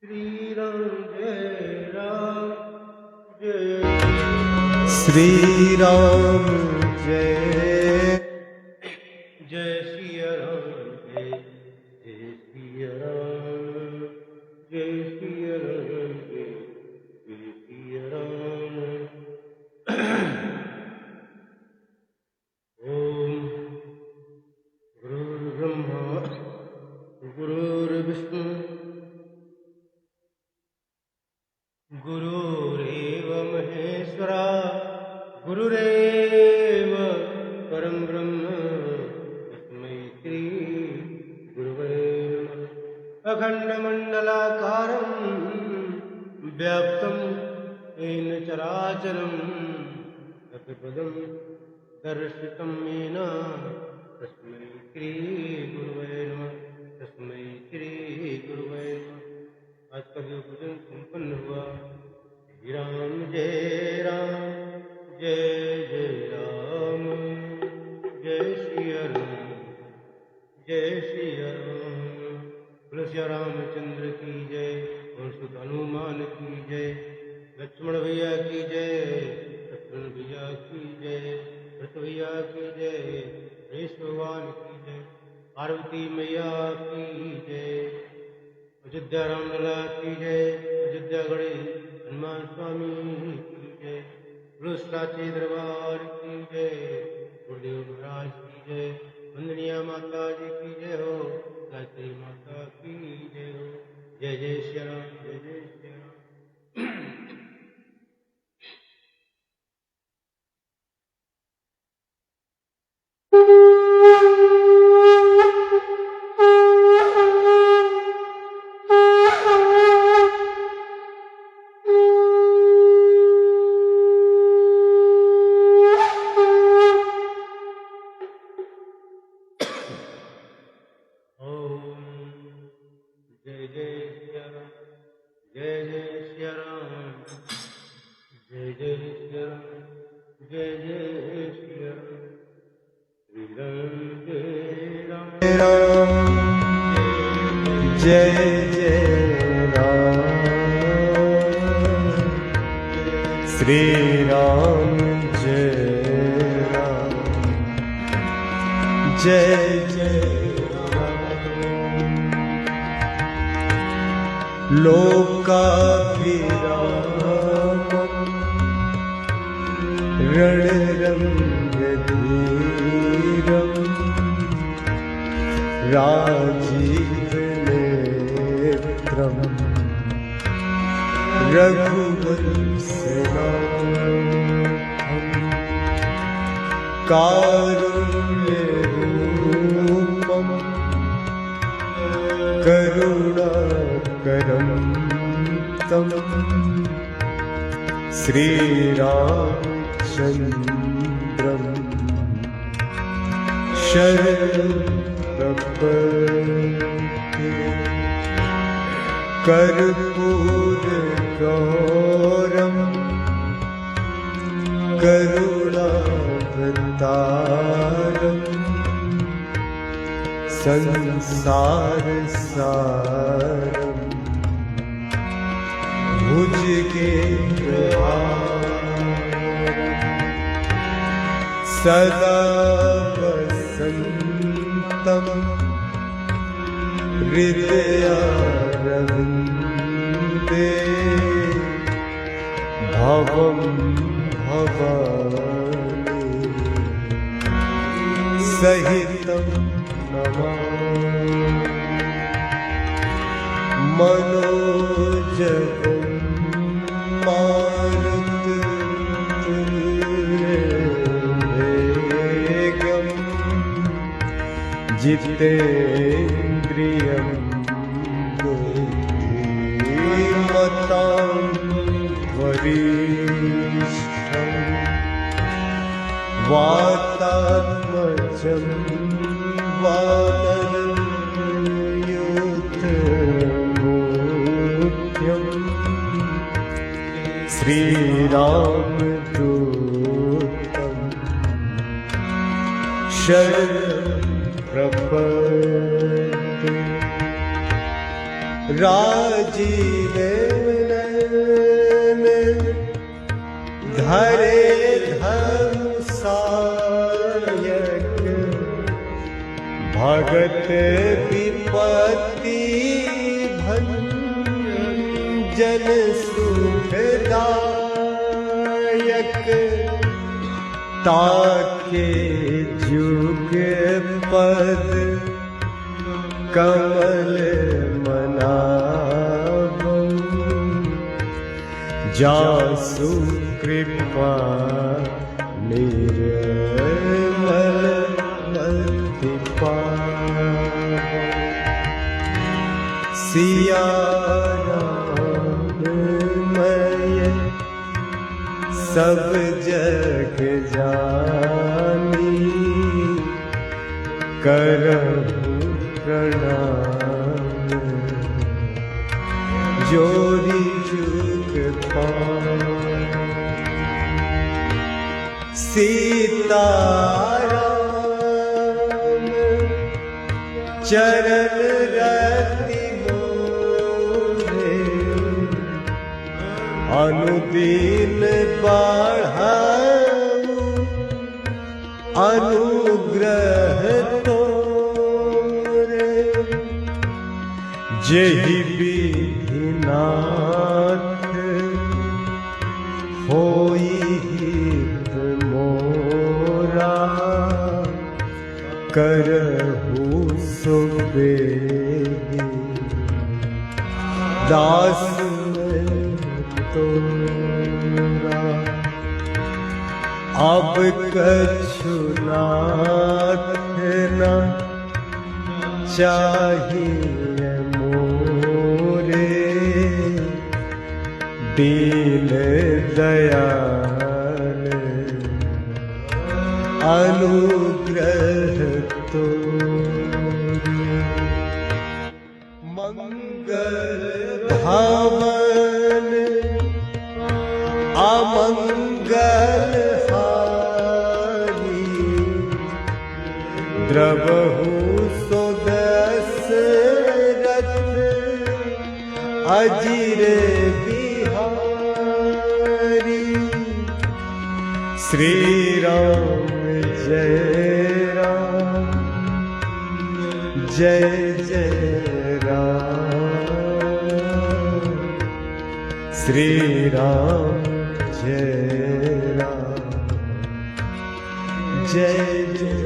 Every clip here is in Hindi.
श्री राम जय राम जय श्री राम जय जय सिया राम जय जय सिया राम जय सिया राम जय जय सिया राम। ओम गुरुर्ब्रह्मा गुरुर्विष्णु गुरुरेव महेश्वरा गुरुरेव परम ब्रह्म तस्मै श्री गुरुवे नमः। अखण्डमण्डलाकारं व्याप्तं येन चराचरं तत्पदं दर्शितं येन तस्मै श्री गुरुवे नमः। तस्मै श्री गुरुवे नमः। आज का जो पूजन संपन्न हुआ, श्री राम जय राम जय जय राम जय श्री राम जय श्री राम। तुलसिया रामचंद्र की जय और सुत हनुमान की जय। लक्ष्मण भैया की जय, लक्ष्मण भैया की जय, भरत भैया की जय, गणेश भगवान की जय, पार्वती मैया की जय, अयोध्या रामलला की जय, अयोध्या गणेश हनुमान स्वामी की जय, गुरु साची दरबार की जय, गुरुदेव महाराज की जय, वंदनिया माता जी की जय हो, गायत्री माता की जय हो। जय जय श्री राम जय जय श्री राम। जय जय श्री राम जय जय श्री राम जय जय श्री राम जय जय श्री राम। श्री राम जय राम जय जय राम श्री राम जय राम जय जय लोकाभिरामम् रणरङ्गधीरम् राजीवनेत्रम् रघुवंशनाथम् कारुण्यरूपम् करुणाकरं तं श्रीरामचन्द्रं शरणं प्रपद्ये। कर्पूरगौरं करुणावतारम् संसारसारम् भुजगेन्द्रहारम् सदा वसन्तं हृदयारविन्दे भवं भवानि सहितं मनोजवं मारुततुल्यवेगं जितेन्द्रियं बुद्धिमतां वरिष्ठं वातात्मजं वानरं युद्धमुख्यं श्रीरामदूतं शरणं प्रपद्ये। राजीव नयन धरे धनुषायक भगत विपत्ति भंजन सुखदायक ताके जुग पद कमल मनावं जासु कृपा निर्मल मति पावं। सिया राममय सब जग जानी करहु प्रणाम जोरी जुग पावं। सीताराम चरण रति मोहे अनुदीन बढ़ाऊं अनुग्रह तोरे जेहि विधिनाथ होई हित मोरा करहु सो बेगी दास तोरा। अब कछु नाथ न चाहिए मोरे दीन दयाल अनुग्रह तोरे। मंगल भावन अमंगल हारी द्रवहु सो दशरथ अजिर बिहारी। श्री राम जय राम जय जय राम। श्री राम जय राम जय जय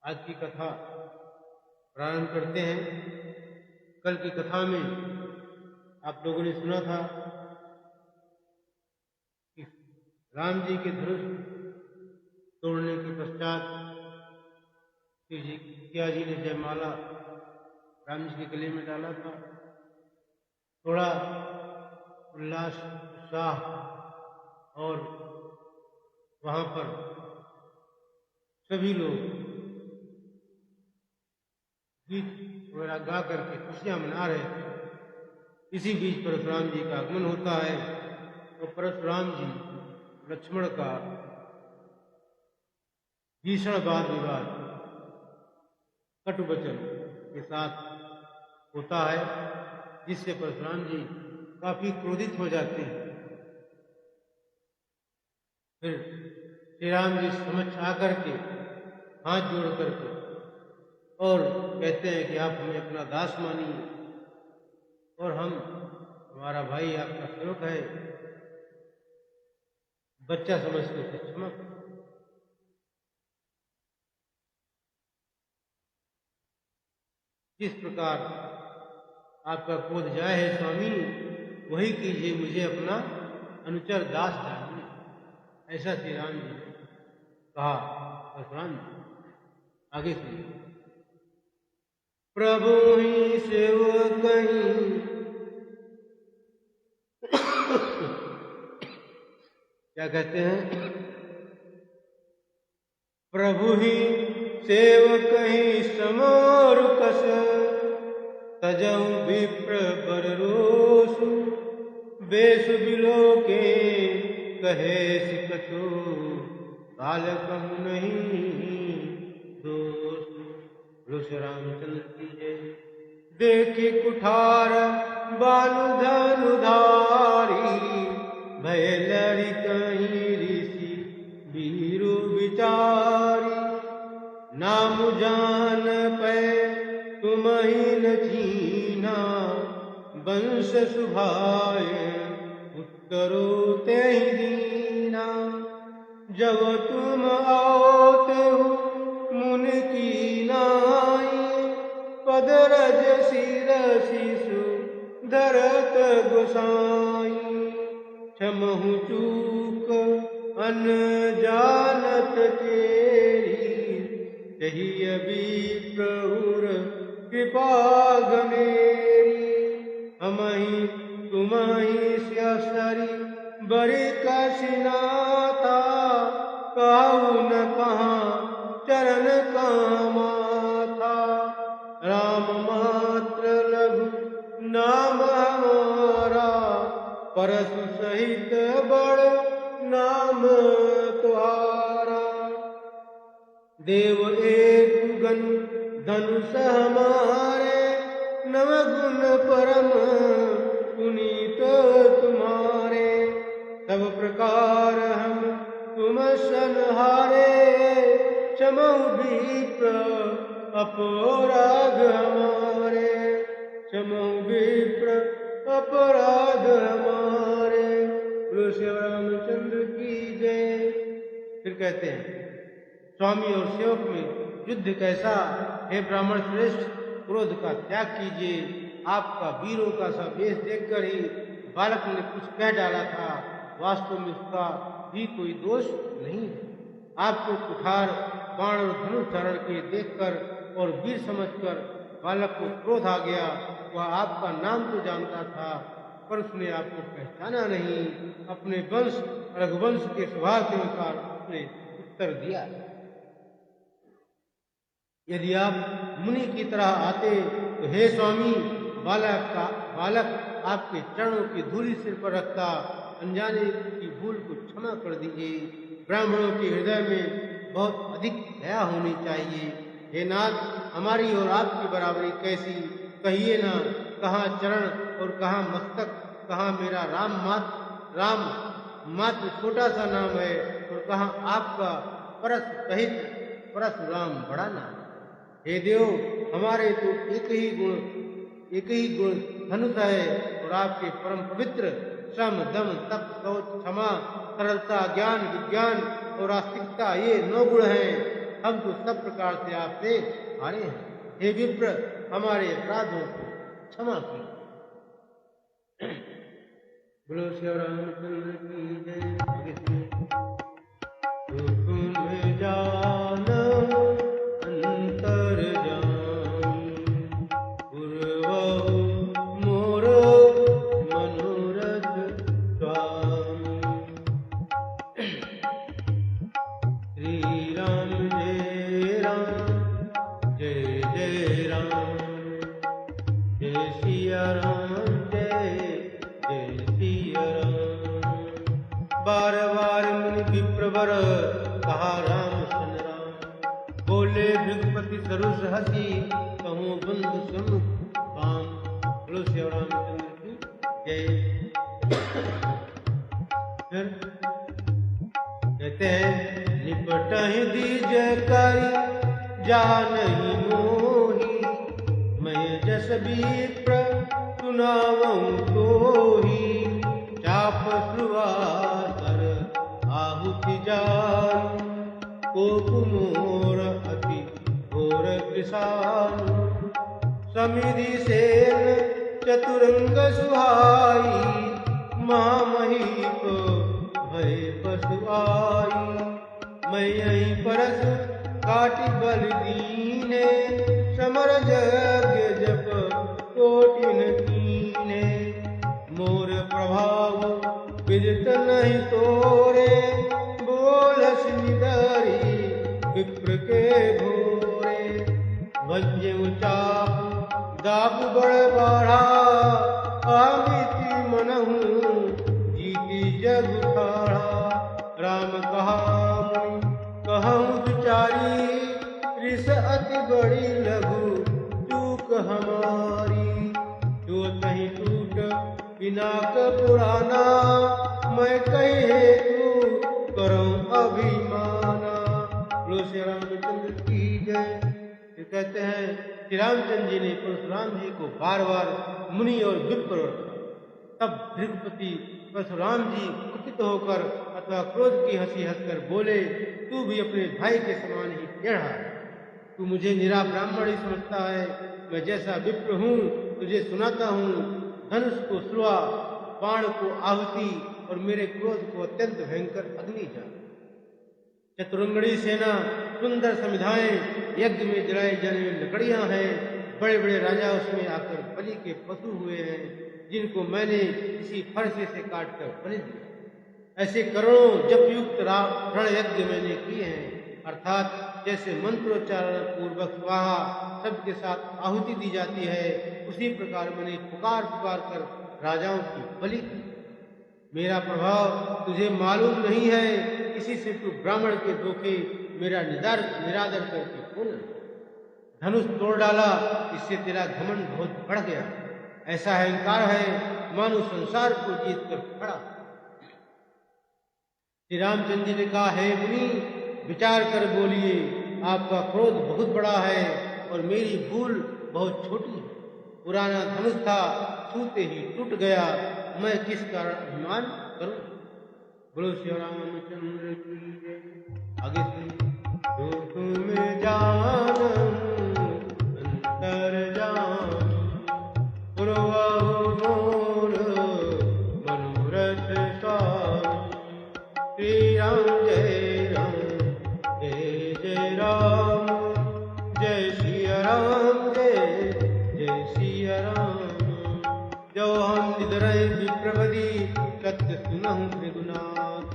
आज की कथा प्रारंभ करते हैं। कल की कथा में आप लोगों ने सुना था कि राम जी के धनुष तोड़ने के पश्चात सीता जी ने जयमाला राम जी के गले में डाला था। थोड़ा उल्लास उत्साह और वहाँ पर सभी लोग गीत वगैरह गा करके खुशियां मना रहे थे। इसी बीच परशुराम जी का आगमन होता है तो परशुराम जी लक्ष्मण का भीषण वाद विवाद कटुवचन के साथ होता है, जिससे परशुराम जी काफी क्रोधित हो जाते हैं। फिर श्री राम जी समक्ष आकर के हाथ जोड़ करके और कहते हैं कि आप हमें अपना दास मानिए और हम हमारा भाई आपका सेवक है, बच्चा समझ के क्षमा। जिस प्रकार आपका क्रोध जाए है स्वामी, वही कीजिए, मुझे अपना अनुचर दास जानिए। ऐसा श्री राम जी ने कहा। परशुराम जी आगे सुनिए। प्रभु ही सेवक कहीं क्या कहते हैं? प्रभु ही सेवक ही समोर कस, तजऊ विप्र बर रोष, बेस बिलो के कहे सिकछो, काल कहूँ नहीं दोष। बोलो श्री रामचंद्र की जय। देखी कुठार बानु धनुधारी, भय लड़ी कहीं ऋषि वीरु विचारी, नाम जान पे तुम ही न छीना, वंश सुभाए उत्तरो ते ही दीना। जब तुम आओते हो मुनि की नाई, पदरज सिर शिशु धरत गोसाई। क्षमहु चूक अन जानत तेरी, तही अभी प्रभुर कृपा घनेरी। हमहि तुम्हि स्यसरी बड़ी कसिनाथा, कहु न कहाँ चरण कहाँ माथा। राम मात्र लघु नाम हमारा, परसु सहित बड़ नाम तुम्हारा। देव एक गन धनुष हमारे, नवगुण परम पुनीत तुम्हारे। सब प्रकार हम तुम संहारे, क्षमहु विप्र अपराध हमारे। क्षमहु विप्र अपराध हमारे। बोलो श्री रामचंद्र की जय। फिर कहते हैं, स्वामी और सेवक में युद्ध कैसा? हे ब्राह्मण श्रेष्ठ, क्रोध का त्याग कीजिए। आपका वीरों का सा वेश देखकर ही बालक ने कुछ कह डाला था, वास्तव में उसका भी कोई दोष नहीं है। आपको कुठार बाण और धनुष धारण के देखकर और वीर समझकर बालक को क्रोध आ गया। वह आपका नाम तो जानता था, पर उसने आपको पहचाना नहीं। अपने वंश रघुवंश के स्वभाव के अनुसार उसने उत्तर दिया। यदि आप मुनि की तरह आते तो हे स्वामी, बालक आपके चरणों की धूलि सिर पर रखता। अनजाने की भूल को क्षमा कर दीजिए। ब्राह्मणों के हृदय में बहुत अधिक दया होनी चाहिए। हे नाथ, हमारी और आपकी बराबरी कैसी? कहिए ना, कहाँ चरण और कहाँ मस्तक, कहाँ मेरा राम मात्र छोटा सा नाम है, और कहाँ आपका परस सहित परशुराम बड़ा नाम। हे देव, हमारे तो एक ही गुण धनुष है, और आपके परम पवित्र श्रम दम तप शौच क्षमा सरलता ज्ञान विज्ञान और आस्तिकता, ये 9 गुण हैं। हम तो सब प्रकार से आपसे हारे हैं। हे विप्र, हमारे अपराधों को क्षमा कीजिए। बोलो श्री रामचंद्र की जय। तुम जानो अंतर जान, पूर्वहु मोर मनोरथ स्वामी। श्री राम जय राम, जय जय राम, जय सिया राम, जय जय सिया राम। बार बार मुनि विप्रवर कहा राम सन राम, बोले भृगुपति सरुष हसी, कहूँ बंधु समुख काम। बोलो श्री रामचंद्र की जय। फिर कहते हैं, निपटहि दीज करी जानहि मोहि, मैं जस विप्र सुनावऊँ तोहि। चाप श्रुवासर आहुति जान, कोप मोर अति घोर कृशान। समिधि सेन चतुरंग सुहाई, महामहीप भय पशु आई। मैं यहीं परस काटि बल दीने, समर यज्ञ जप कोटि न कीने। मोर प्रभाव विदित नहीं तोरे, बोलस निदरी विप्र के घोरे। वज्र चाप दाप बड़ बाढ़ा, आमिति मनहु जीति जग ठाढ़ा। राम कहा मुनि कहूँ विचारी, रिस अति बड़ी लघु चूक हमारी। जो तहीं टूट पिनाक पुराना, मैं कही हेतु करूँ अभिमाना। बोलो श्री रामचंद्र की जय। फिर कहते हैं श्री रामचंद्र जी ने परशुराम जी को बार बार मुनि और विप्र, तब भृगुपति परशुराम जी कुपित होकर अथवा क्रोध की हंसी हंसकर बोले, तू भी अपने भाई के समान ही टेढ़ा है। तू मुझे निरा ब्राह्मण ही समझता है। मैं जैसा विप्र हूँ तुझे सुनाता हूँ। धनुष को सुलवा, बाण को आहुति और मेरे क्रोध को अत्यंत भयंकर अग्नि जान। चतुरंगड़ी सेना, सुंदर समिधाएं, यज्ञ में जलाई जाने में लकड़ियां हैं। बड़े बड़े राजा उसमें आकर बलि के पशु हुए हैं, जिनको मैंने किसी फरसे से काटकर बलि दिया। ऐसे करोड़ों जपयुक्त रण यज्ञ मैंने किए हैं, अर्थात जैसे मंत्रोच्चारण पूर्वक स्वाहा शब्द के साथ आहुति दी जाती है, उसी प्रकार मैंने पुकार पुकार कर राजाओं की बलि दी। मेरा प्रभाव तुझे मालूम नहीं है, इसी से तू ब्राह्मण के धोखे मेरा निरादर करके बोल। धनुष तोड़ डाला, इससे तेरा घमंड बहुत बढ़ गया। ऐसा अहंकार है मानो संसार को जीत कर खड़ा। श्री रामचंद्र जी ने कहा, हे मुनि विचार कर बोलिए, आपका क्रोध बहुत बड़ा है और मेरी भूल बहुत छोटी है। पुराना धनुष था, छूते ही टूट गया, मैं किस कारण अभिमान करूं। बोलो श्री रामचंद्र की जय। आगे सुनिए। जो तुम जानूं अंतर जान, पुरवाहु मोर मनोरथ स्वामी। श्री राम जय राम, जय जय राम, जय सिया राम, जय जय सिया राम। जो हम निदरय विप्रवदी, सत्य सुनहु भृगुनाथ।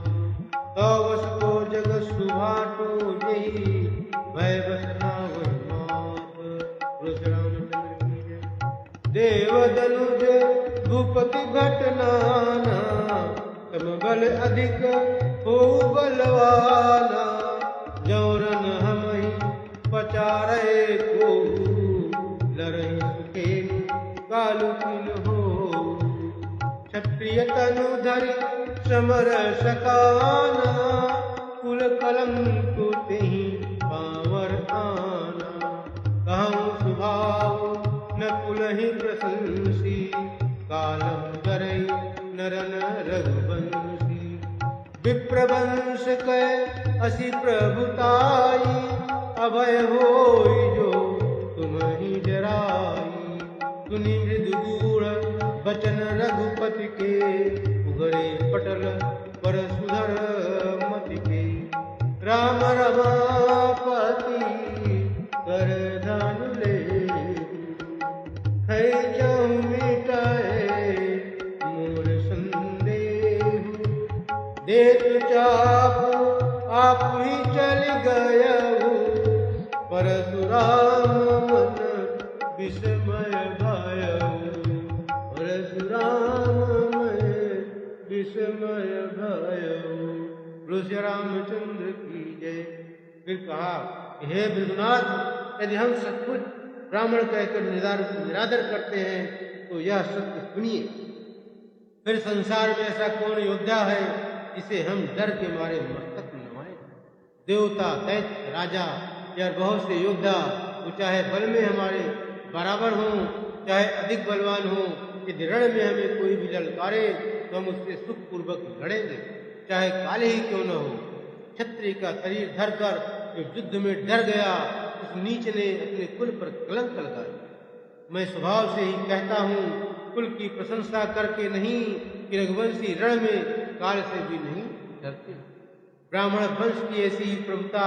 तो वस को जग सुभाटो जही, भय बसना वही मात। बोलो श्री रामचंद्र की जय। देवदनुज भूपति भट नाना, समबल अधिक हो बलवाना। जौरन हमहि पचारे को, लरहि सुखेन कालु किन हो। क्षत्रिय तनु धरि समर सकाना, कुल कलंक तेहि पावर आना। कहूँ स्वभाव न कुलहि प्रशंसी, कालहु धरई नरन रघुवंशी। विप्रवंश कै असी प्रभुताई, अभय होई जो तुम्हि डराई। सुनि मृदु गूढ़ बचन रघुपति के, उगरे पटल परशुधर मति के। राम रमापति कर धनु ले, है जहु मिटाए मोर संदेह। देत चाप आप ही चल गयहु, परशुराम मन विस्मय भयहु। परशुराम मन विस्मय भयहु। बोलो श्री रामचंद्र की जय। फिर कहा, हे भृगुनाथ, यदि हम सचमुच ब्राह्मण कहकर निरादर करते हैं तो यह सत्य सुनिए। फिर संसार में ऐसा कौन योद्धा है जिसे हम डर के मारे मस्तक नवाएं। देवता, दैत्य, राजा या बहुत से योद्धा, वो चाहे बल में हमारे बराबर हों, चाहे अधिक बलवान हों, यदि रण में हमें कोई भी ललकारे तो हम उससे सुखपूर्वक लड़ेंगे, चाहे काले ही क्यों न हो। क्षत्रिय का शरीर धरकर जो युद्ध में डर गया, उस नीच ने अपने कुल पर कलंक लगाया। मैं स्वभाव से ही कहता हूँ, कुल की प्रशंसा करके नहीं कि रघुवंशी रण में काल से भी नहीं डरते। ब्राह्मण वंश की ऐसी प्रभुता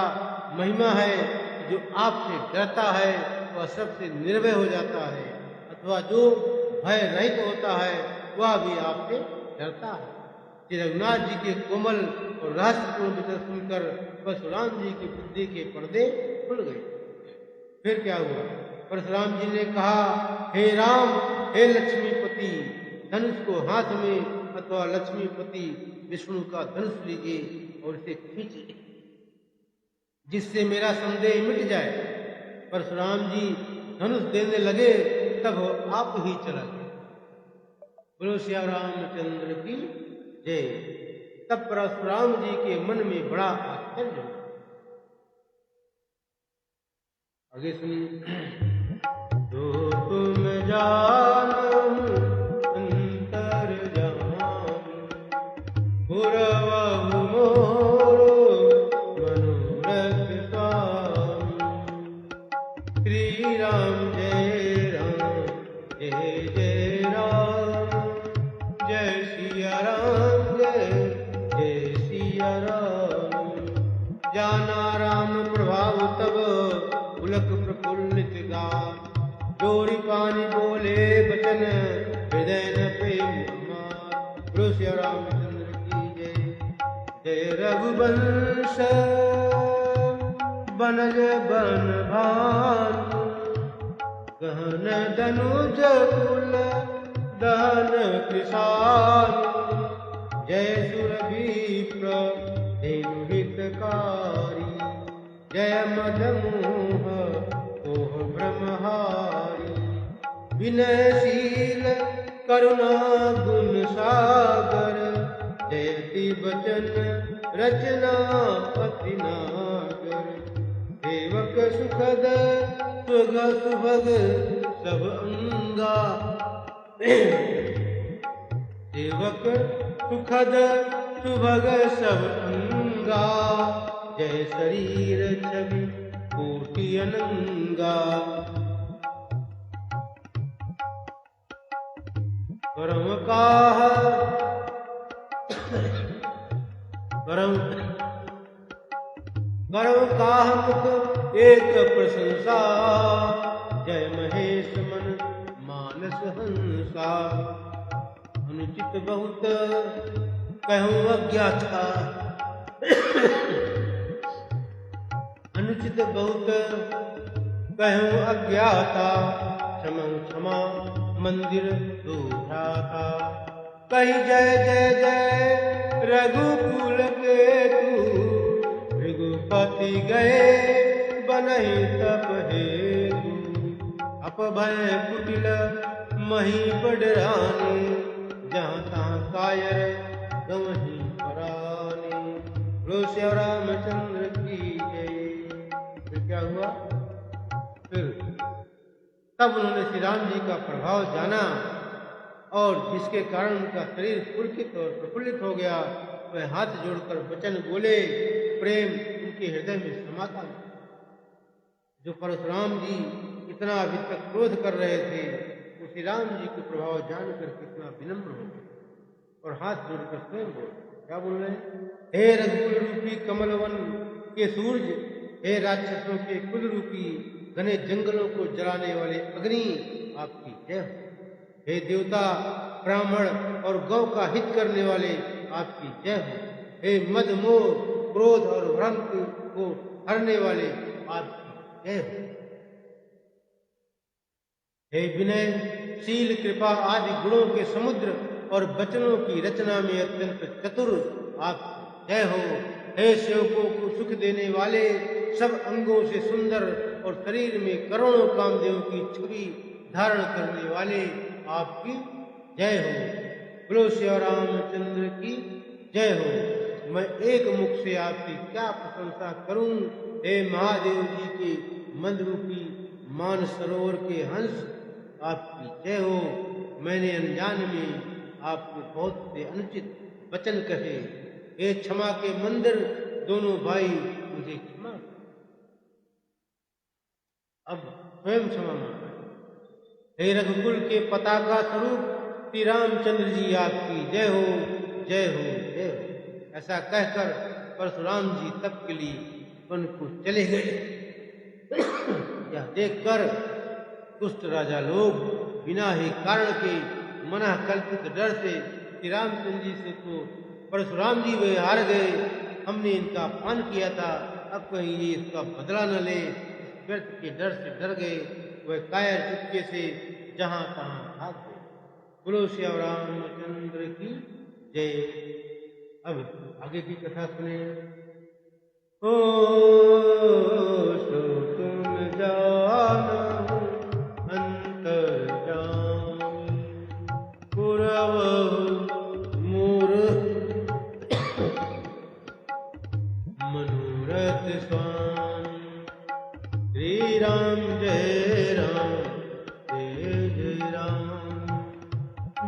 महिमा है कि जो आपसे डरता है वह सबसे निर्भय हो जाता है, अथवा जो भय रहित होता है वह भी आपसे डरता है। श्री रघुनाथ जी के कोमल और रहस्यपूर्ण वचन सुनकर परशुराम जी की बुद्धि के पर्दे खुल गए। फिर क्या हुआ? परशुराम जी ने कहा, हे राम, हे लक्ष्मीपति, धनुष को हाथ में अथवा लक्ष्मीपति विष्णु का धनुष लीजिए और इसे खींचिए, जिससे मेरा संदेह मिट जाए। परशुराम जी धनुष देने लगे, तब आप ही चला गया। बोलो श्री रामचंद्र की जय। तब परशुराम जी के मन में बड़ा आश्चर्य हुआ। आगे सुनिए। तो तुम जानो अंतर्यामी, पुरवहु मोर मनोरथ स्वामी। श्री राम जय राम, जय जय राम, जय सिया राम, जय सिया राम। जाना राम प्रभाव तब पुलक प्रफुल्लित गान, जोड़ी पानी बोले बचन हृदय न प्रेम अमार। बोलो श्री रामचंद्र की जय। जय रघुवंश बनज बन भानु, गहन धनुज कुल दहन कृशानु। जय सुरभीप्र धेनु हितकारी, जय मदमोह ओह ब्रह्महारी। विनयशील करुणा गुण सागर, जयति बचन रचना अति नागर। सेवक सुखद सुग सुभग सब अंगा, सेवक सुखद सुभग सब अंगा। जय शरीर छवि कोटि अनंगा। परम काह मुख एक प्रशंसा, जय महेश मन मानस हंसा। अनुचित बहुत कहूँ अज्ञाता, अनुचित बहुत कहूँ अज्ञाता। क्षमा क्षमा मंदिर दूधाता, कही जय जय जय रघुकुल के तू। भृगुपति गए बनहि तप हेतु, अपभय कुटिल मही बडरानी। जहाँ तहाँ कायर गवहीं परानी। बोलो श्री रामचंद्र की जय। फिर क्या हुआ? फिर तब उन्होंने श्री राम जी का प्रभाव जाना, और जिसके कारण उनका शरीर पुलकित और प्रफुल्लित हो गया। वह हाथ जोड़कर वचन बोले, प्रेम उनके हृदय में समाता। जो परशुराम जी इतना अभी तक क्रोध कर रहे थे, वो श्री राम जी के प्रभाव जानकर कितना विनम्र हो गए और हाथ जोड़कर स्वयं बोले। क्या बोल रहे हैं? हे रघुकुल रूपी कमलवन के सूर्य, हे राक्षसों के कुल रूपी घने जंगलों को जलाने वाले अग्नि, आपकी जय हो। हे देवता, ब्राह्मण और गौ का हित करने वाले, आपकी जय हो। हे मद मोह क्रोध और भ्रम को हरने वाले, आपकी जय हो। हे विनय शील कृपा आदि गुणों के समुद्र और वचनों की रचना में अत्यंत चतुर, आपकी जय हो। हे सेवकों को सुख देने वाले, सब अंगों से सुंदर और शरीर में करोड़ों कामदेव की छवि धारण करने वाले, आपकी जय हो। बोलो श्री रामचंद्र की जय हो। मैं एक मुख से आपकी क्या प्रशंसा करूं। हे महादेव जी के मंदरूपी मान सरोवर के हंस, आपकी जय हो। मैंने अनजान में आपको बहुत से अनुचित वचन कहे। हे क्षमा के मंदिर दोनों भाई, मुझे क्षमा। अब स्वयं क्षमा मांगा। हे रघुकुल के पताका स्वरूप श्री रामचंद्र जी आपकी जय हो, जय हो, जय हो। ऐसा कहकर परशुराम जी तप के लिए वन को चले गए। यह देखकर दुष्ट राजा लोग बिना ही कारण के मना कल्पित डर से श्री रामचंद्र जी से तो परशुराम जी वे हार गए, हमने इनका अपमान किया था, अब कहीं ये इसका बदला न ले, इस व्यर्थ के डर से डर गए। वह कायर चुपके से जहां तहां भाग गए। बोलो श्री रामचंद्र की जय। अब आगे की कथा सुने। ओ सो तुम जानो अंतर्यामी पुरवहु मोर मनोरथ स्वामी। श्री राम जय राम, जय जय राम,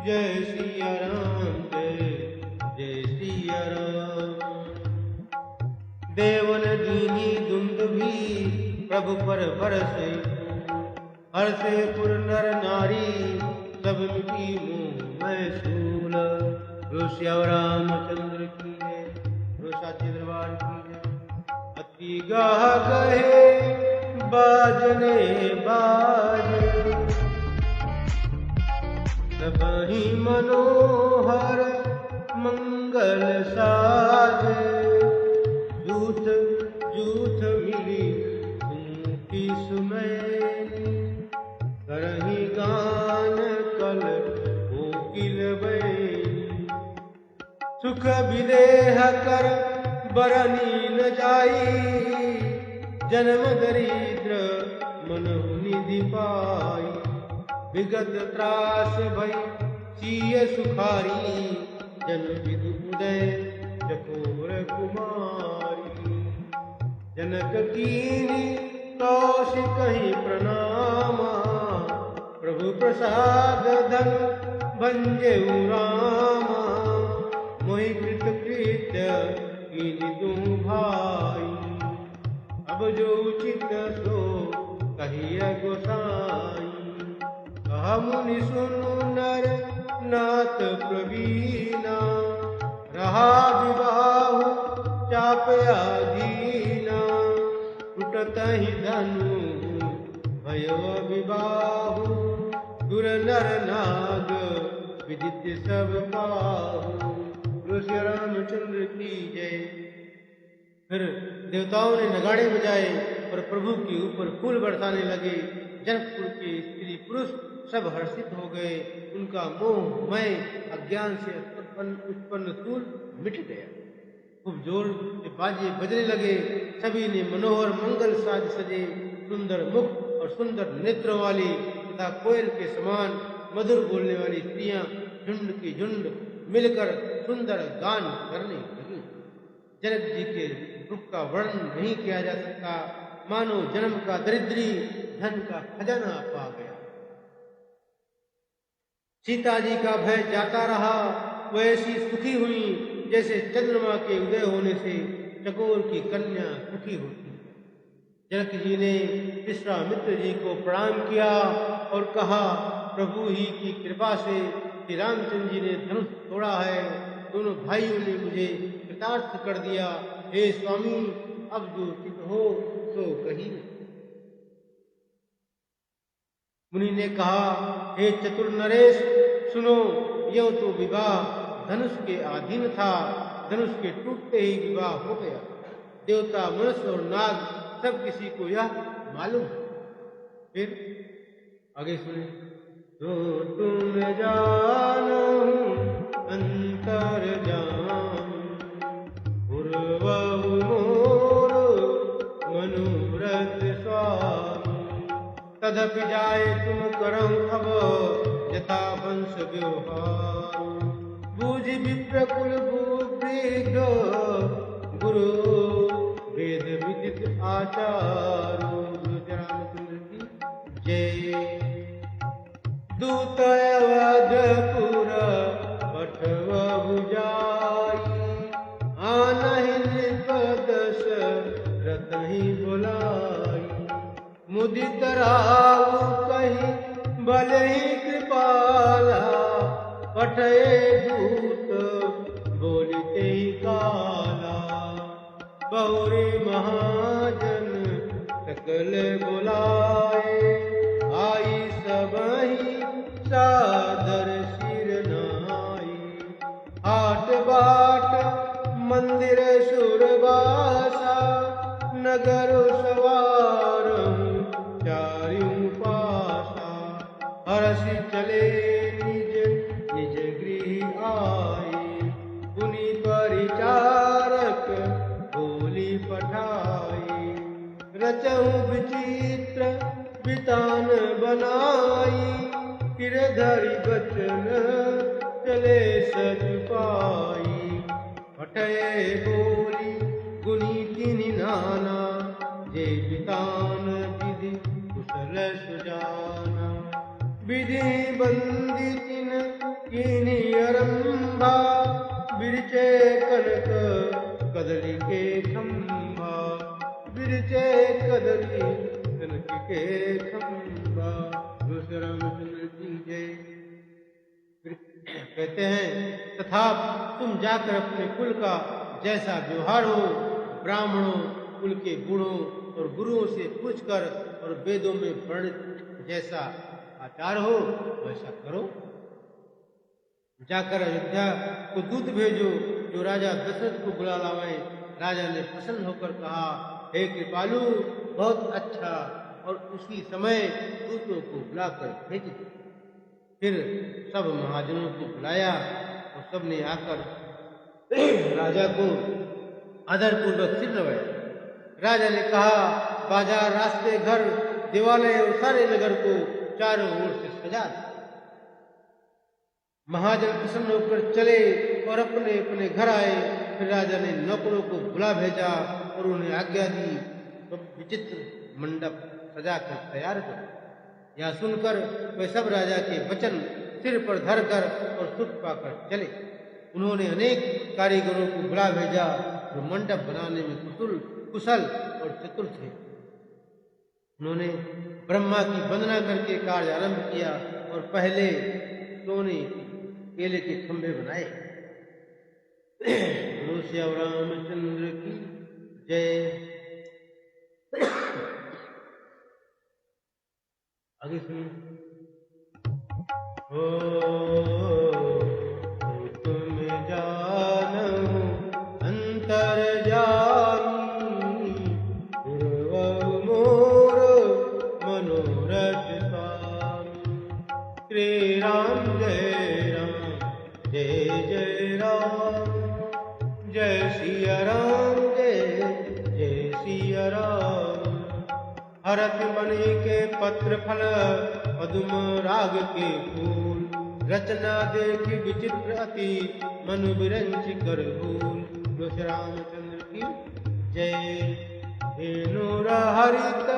जय सिया राम, जय जय सिया राम। देवन दीनी दुंदुभी प्रभु पर बरसे, हर्षे पुर नर नारी सब मिटी मुँह मैं सूल। श्री रामचंद्र की जय, साचे दरबार की जय। अति गाह गहे बाजने बाज, सबहि मनोहर मंगल साजे। जूथ जूथ मिली उनकी सुमैनी, करही गान कल कोकिल बैनी। सुख विदेह कर बरनी न जाई, जन्म दरिद्र मनहु निधि पाई। विगत त्रास भई सिय सुखारी, जन विदु उदय चकोर कुमारी। जनक कीनी कौशिकहि प्रणामा, प्रभु प्रसाद धन भंजेउ रामा। मोहि कृत कृत्य कीनी तुम भाई, अब जो उचित सो कहिए गोसाई। कहा मुनि सुनु नर नाथ प्रवीणा, रहा विवाहु चाप आदीना। टूटत ही धनु भयो विवाहु, दुर नर नाग विदित सब पाहु। श्री रामचंद्र की जय। फिर देवताओं ने नगाड़े बजाए और प्रभु के ऊपर फूल बरसाने लगे। जनकपुर के स्त्री पुरुष सब हर्षित हो गए, उनका मोह मय अज्ञान से उत्पन्न सूल मिट गया। खूब जोर से बाजे बजने लगे, सभी ने मनोहर मंगल साज सजे। सुंदर मुख और सुंदर नेत्र वाली तथा कोयल के समान मधुर बोलने वाली स्त्रियां झुंड की झुंड मिलकर सुंदर गान करने लगी। जनक जी के दुख का वर्णन नहीं किया जा सकता, मानो जन्म का दरिद्री धन का खजाना पा गया। सीता जी का भय जाता रहा, वह ऐसी सुखी हुई जैसे चंद्रमा के उदय होने से चकोर की कन्या सुखी होती। जनक जी ने विश्वामित्र जी को प्रणाम किया और कहा, प्रभु ही की कृपा से श्री रामचंद्र जी ने धनुष तोड़ा है, दोनों भाइयों ने मुझे कृतार्थ कर दिया। हे स्वामी, अब जो चित हो सो कही। मुनि ने कहा, हे चतुर नरेश सुनो, यह तो विवाह धनुष के अधीन था, धनुष के टूटते ही विवाह हो गया। देवता मनुष्य और नाग सब किसी को यह मालूम। फिर आगे सुने। तो तुम जानो अंतर्यामी, पूर्वहु मोर मनोरथ स्वामी। तदपि जाए तुम करहु अब यथा वंश व्यवहार। बूझ विप्रकुल भूवृग गुरु वेद विदित आचारो। रामचंद्र की जय। दूत अवधपुर पठवहु जाई, आनहि नृप दशरथ ही बुलाई। मुदित राहु कहि भले ही कृपाला, पठये दूत बोलिते ही काला। बहुरी महाजन सकल बुलाए, आई सबहि सादर सिर नाई। हाट बाट मंदिर सुरबासा, नगर सवारहु चारियों पासा। हरषि चले निज निज गृह आए, पुनि परिचारक बोली पठाई। रचहु विचित्र वितान बनाई, गिरधरि बचन चले सच पाई। पठये बोली गुनी किनि नाना, जे वितान विधि कुशल सुजाना। विधि बंदी तिन कीनि अरंभा, बिरचे कनक कदली के खंभा। बिरचे कदली कनक के खंभा। रामचंद्र की जय। कहते हैं तथा तुम जाकर अपने कुल का जैसा व्यवहार हो, ब्राह्मणों कुल के गुणों और गुरुओं से पूछकर, और वेदों में वर्णित जैसा आचार हो वैसा करो। जाकर अयोध्या को दूत भेजो, जो राजा दशरथ को बुला लाए। राजा ने प्रसन्न होकर कहा, हे कृपालु, बहुत अच्छा। और उसी समय दूतों को बुलाकर भेज दिया। फिर सब महाजनों को बुलाया और सबने आकर राजा को आदरपूर्वक सिर नवाया। राजा ने कहा, बाजार, रास्ते, घर, देवालय और सारे नगर को चारों ओर से सजा दो। महाजन प्रसन्न होकर चले और अपने अपने घर आए। फिर राजा ने नौकरों को बुला भेजा और उन्हें आज्ञा दी, तो विचित्र मंडप सजाकर तैयार करो। यह सुनकर वे सब राजा के वचन सिर पर धरकर और सुख पाकर चले। उन्होंने अनेक कारीगरों को बुला भेजा, जो मंडप बनाने में कुशल और चतुर थे। उन्होंने ब्रह्मा की वंदना करके कार्य आरंभ किया और पहले सोने केले के खंभे बनाए। गुरु श्री रामचंद्र की जय। आगे सुनिए। तुम जानू अंतर जानी, पूर्व मोर मनोरथ स्वामी। श्री राम जय राम जय जय राम, जय सिया राम जय जय सिया राम। हरत मणि के पत्र फल, पदुम राग के फूल। रचना देखी विचित्र अति, मन विरंच कर भूल। श्री रामचंद्र की जय। धेनुर हरित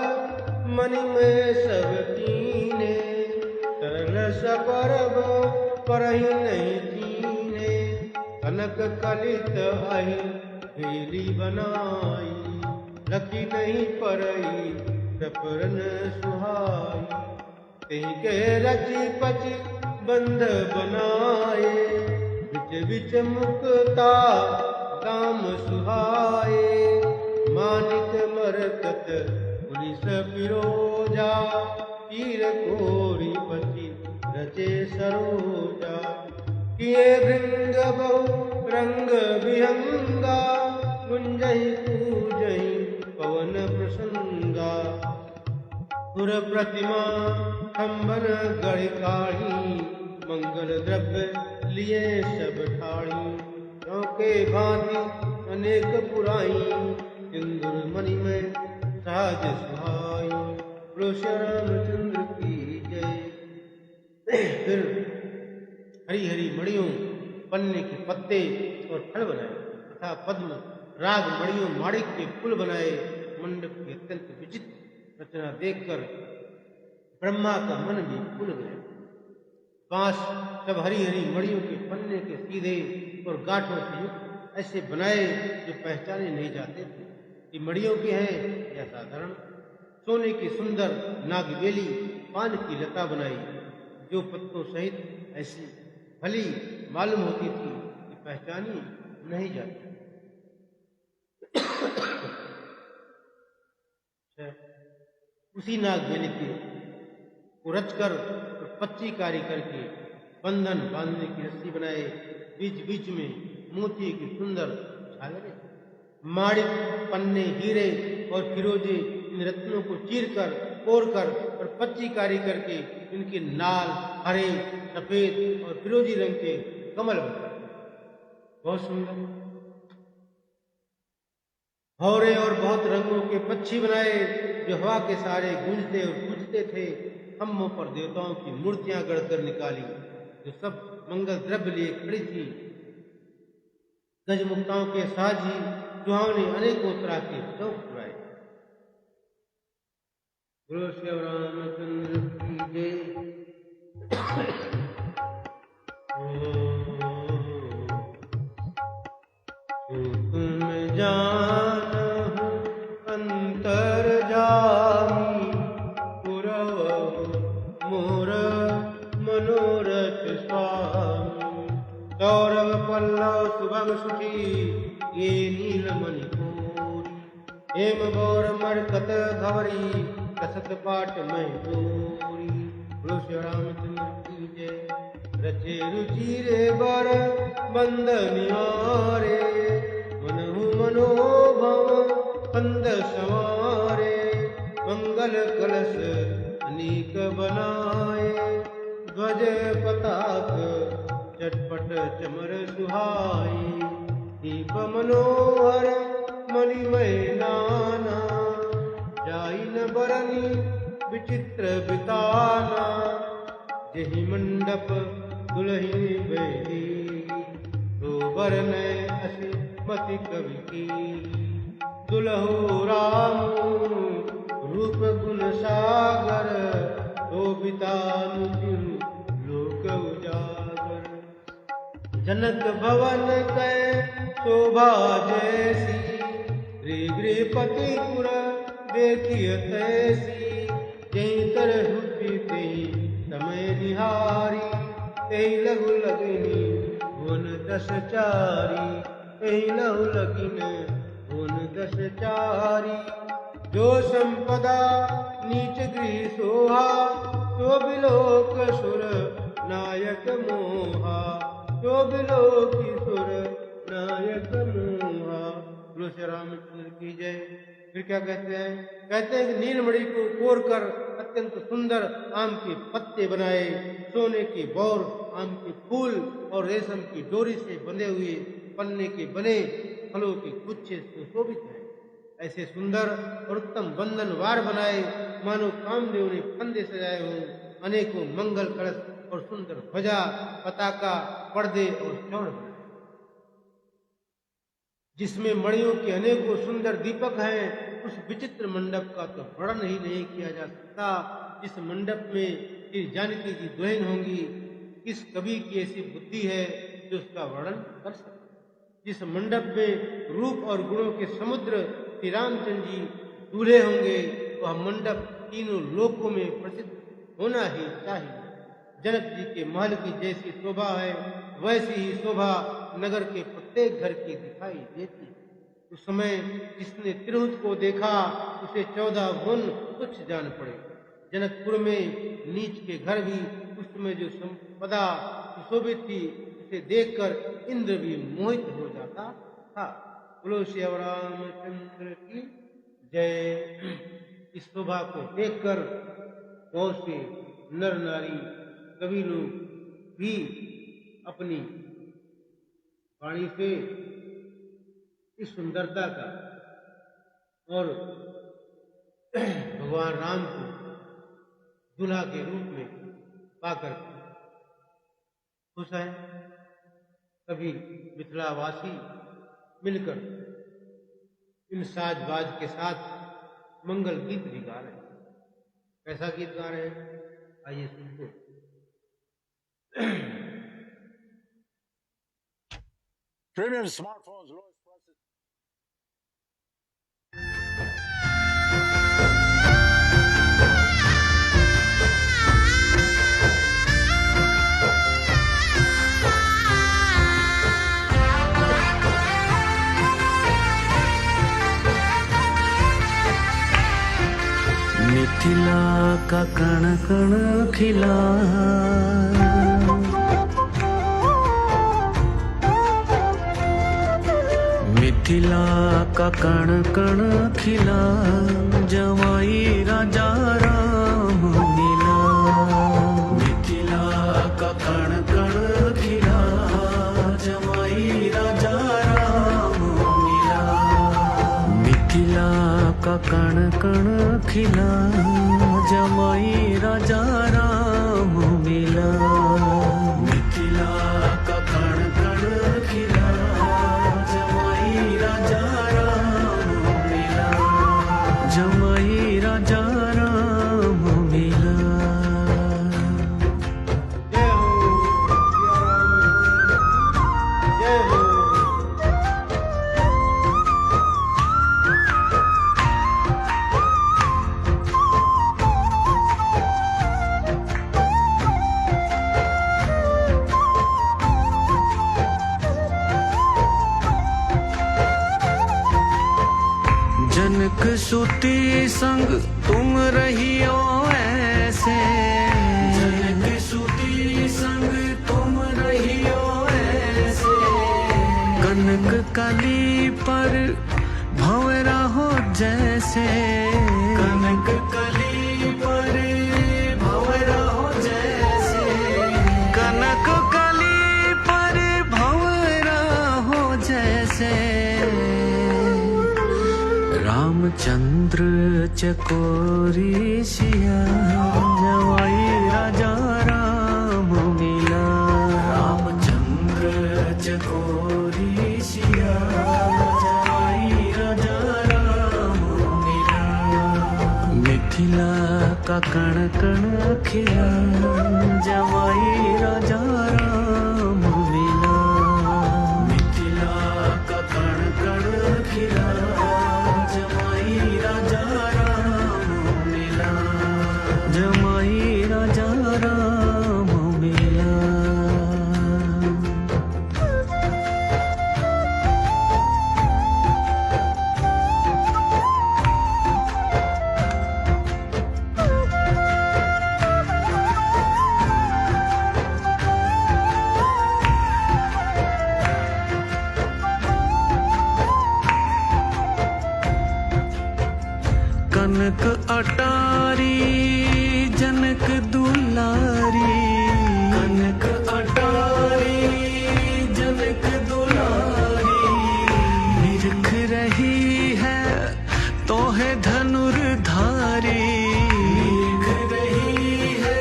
मणि में सब कीने, सरल सपरब परहि नहीं कीने। कनक कलित अहि बेली बनाई, लखी नहीं परई सपरन सुहाई। तेहि के रचि पचि बंध बनाए, बिच बिच मुक्ता काम सुहाए। मानिक मरकत पुलिस फिरोजा, तीर कोरी पचि रचे सरोजा। किए भृंग बहु रंग विहंगा, गुंजहि पूजहि पवन प्रसंगा। पुर प्रतिमा खंबर गढ़ काढ़ी, मंगल द्रव्य लिए सब ठाड़ी। चौके भांति अनेक पुराई, सिंदूर मणि में सहज सुहाई। श्री रामचंद्र की जय। फिर हरी हरी मणियों, पन्ने के पत्ते और फल बनाए तथा पद्म राग मणियों माणिक के फूल बनाए। मंडप की अत्यंत विचित्र रचना देखकर ब्रह्मा का मन भी फूल गया। बांस सब हरी हरी मणियों के पन्ने के सीधे और गांठों से युक्त ऐसे बनाए जो पहचाने नहीं जाते थे कि मणियों के हैं या साधारण। सोने की सुंदर नागबेली पान की लता बनाई, जो पत्तों सहित ऐसी भली मालूम होती थी कि पहचानी नहीं जाती। उसी नागबेली के को रचकर और पच्ची कारी करके बंधन बांधने की रस्सी बनाए, बीच बीच में मोती की सुंदर झालरें, माणिक, पन्ने, हीरे और फिरोजे इन रत्नों को चीरकर, कोड़कर और पच्ची कारी करके इनके नाल हरे, सफेद और फिरोजी रंग के कमल बनाए। बहुत सुंदर भौरे और बहुत रंगों के पक्षी बनाए जो हवा के सहारे गूंजते और कूदते थे। खम्भों पर देवताओं की मूर्तियां गढ़कर निकाली जो सब मंगल द्रव्य लिए खड़ी थी। गजमुक्ताओं के साथ ही सुहावने अनेकों तरह के चौक उड़ाए। गुरु श्री रामचंद्र की जय। तुम जानहु अंतर जामी पुरवहु मोर मनोरथ स्वामी। सौरभ पल्लव सुभग सुची ये नीलमणि कोरी। हेम गौर मरकत धवरी कसत पाट मैं डोरी। बोलो श्री रामचंद्र की जय। रचे रुचि रे बर बंदनियारे मनहु मनोभव कंद संवारे। मंगल कलश अनेक बनाए ध्वज पताक चटपट चमर सुहाई। दीप मनोहर मणिमय नाना जाई न बरनी विचित्र बिताना। यही मंडप दुल्हनी बैठी तो बरन असी मति कवि की। दुल्हो राम रूप गुण सागर तो बितानु लोक उजागर। जनक भवन कै शोभा जैसी श्री गृहपति पुर देखिय तैसी। जहीं तरह हुई तही समय निहारी तही लघु लगिनी भुवन दस चारी। तही लघु लगिन भुवन दस चारी। जो संपदा नीच गृह सोहा तो बिलोक सुर नायक मोहा। तो बिलोक सुर नायक मोहा। बोलो श्री रामचंद्र की जय। फिर क्या कहते हैं? कहते हैं कि नीलमणि को कोरकर अत्यंत सुंदर आम के पत्ते बनाए, सोने के बौर, आम के फूल और रेशम की डोरी से बंधे हुए पन्ने के बने फलों के गुच्छे सुशोभित हैं। ऐसे सुंदर और उत्तम बंधन वार बनाए मानो कामदेव ने फंदे सजाए हों। अनेकों मंगल कलश और सुंदर ध्वजा, पताका, पर्दे और चौड़ बनाए जिसमें मणियों के अनेकों सुंदर दीपक हैं। उस विचित्र मंडप का तो वर्णन ही नहीं किया जा सकता। जिस मंडप में श्री जानकी जी दुल्हन होंगी, किस कवि की ऐसी बुद्धि है जो उसका वर्णन कर सके। जिस मंडप में रूप और गुणों के समुद्र श्री रामचंद्र जी दूल्हे होंगे, वह मंडप तीनों लोकों में प्रसिद्ध होना ही चाहिए। जनक जी के महल की जैसी शोभा है, वैसी ही शोभा नगर के प्रत्येक घर की दिखाई देती। उस समय जिसने तिरहुत को देखा उसे 14 भुवन तुच्छ जान पड़े। जनकपुर में नीच के घर भी उस समय जो संपदा सुशोभित थी उसे देखकर इंद्र भी मोहित हो जाता था। बोलो श्री रामचंद्र की जय। इस शोभा को देखकर बहुत से नर नारी कवि लोग भी अपनी वाणी से इस सुंदरता का और भगवान राम को दूल्हा के रूप में पाकर खुश है। सभी मिथिलावासी मिलकर इन साजबाज के साथ मंगल गीत भी गा रहे हैं। कैसा गीत गा रहे हैं? आइए सुनते। Premium smartphones, lowest prices. का कण कण खिला, मिथिला का कण कण खिला, जमाई राजा राम मिला। मिथिला का कण कण खिला, जमाई राजा राम मिला। मिथिला का कण कण खिला, जमाई राजा राम मिला। मिथिला का कण कण खिला, जमाई राजा राम मिला। जमाई राजा राम मिला। जय हो जय हो। जनक सुती संग तुम रहियो ऐसे, जनक सुती संग तुम रहियो ऐसे। कनक कली पर भंवरा हो जैसे, कनक कली पर भंवरा हो जैसे। कनक कली पर भंवरा हो जैसे। रामचंद्र चकोरी सिया, जमाई राजा राम मिला। रामचंद्र चकोरी सिया, जमाई राजा राम मिला। मिथिला का कण कण खिला, जमाई राजा राम मिला। मिथिला का कण कण खिला, जमाई राजा राम मिला। जमाई राजा राम मिला। कनक अटारी जनक दुलारी, कनक अटारी जनक दुलारी। निरख रही है तोहे धनुर्धारी, निरख रही है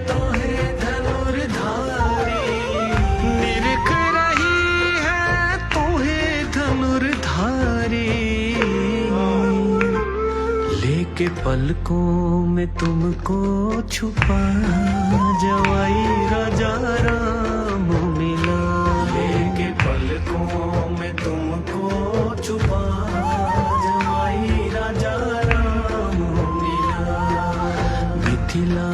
तोहे धनुर्धारी। निरख रही है तोहे धनुर्धारी। लेके पलकों में तुमको छुपा, जवाई राजा राम मिला। लेके पलकों में तुमको छुपा, जवाई राजा राम मिला। मिथिला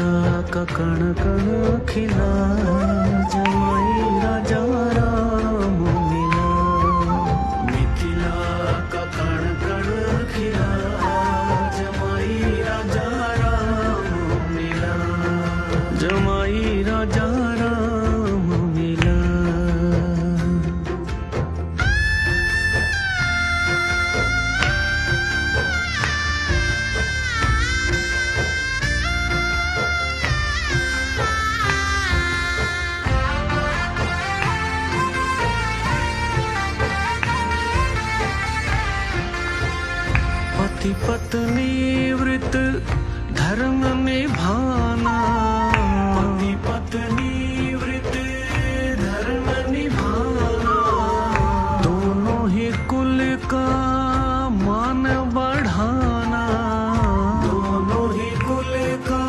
का कण कण खिला, जवाई राजा राम मिला। मिथिला का कण कण खिला, जमाई राजा राम मिला। जमाई राजा राम मिला। पति पत्नी व्रत धर्म निभाना, पति पत्नी व्रत धर्म निभाना। दोनों ही कुल का मान बढ़ाना, दोनों ही कुल का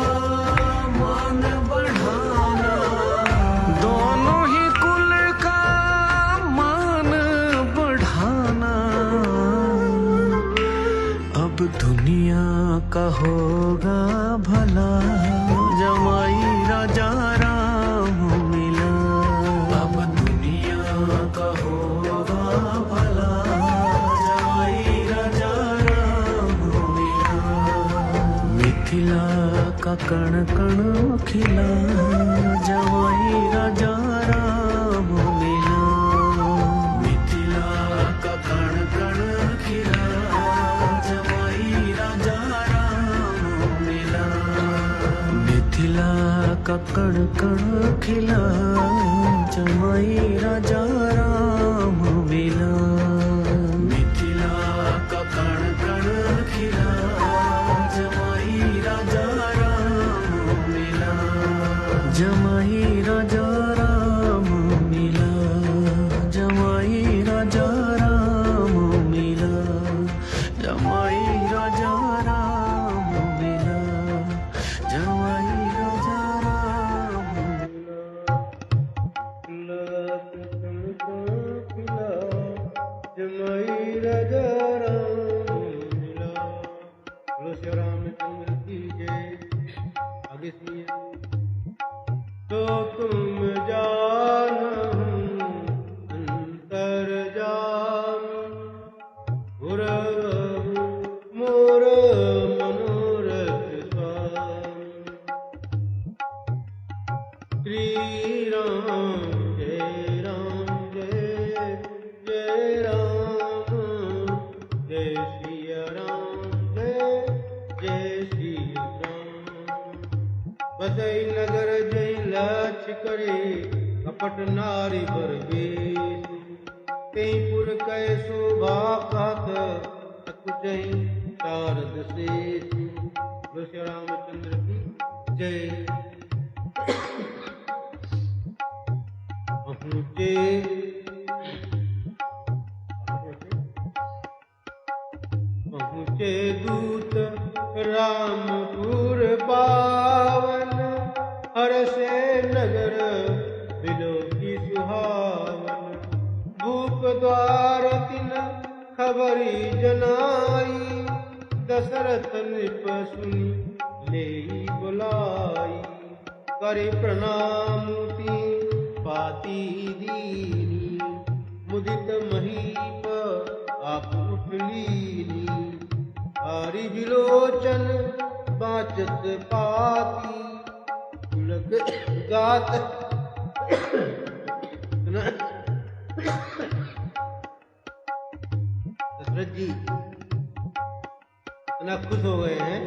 मान बढ़ाना। दोनों ही कुल का मान बढ़ाना। अब दुनिया का होगा भला, जमाई राजा राम मिला। अब दुनिया का होगा भला, जमाई राजा राम मिला। मिथिला का कण कण खिला, जमाई राजा राम मिला। मिथिला का कण कण खिला, जमाई राजा राम मिला। मिथिला का कण कण खिला, जमाई राजा राम मिला। मिथिला का कण कण खिला, जमाई राजा राम मिला। जमाई राजा राम मिला, जमाई राजा राम मिला। जमाई राजा राम मिला, जमाई राजा राम मिला। जमाई राजा राम मिला। बोलो श्री रामचंद्र की जय। आगे सुनिए। तो तुम जानहु अंतर जामी, गुरव मोर मनोरथ स्वामी। श्री राम जय राम जय जय राम, जय सिया राम जय जय श्री राम। बसई नगर जय लक्ष करे, कपट नारी बर बेस। तेईपुर कै शोभा कहत, सकुचहि शारद शेष। बोलो श्री रामचंद्र की जय। पहुँचे दूत रामपुर पावन, हरषे नगर बिलो की सुहावन। भूप द्वार तिन खबरी जनाई, दशरथ नृप सुनी लेई बुलाई। करि प्रणाम पाती दीनी, मुदित महीप आप उठ लीनी। हरि विलोचन बाचत पाती, पुलक गात दशरथ जी इतना खुश हो गए हैं।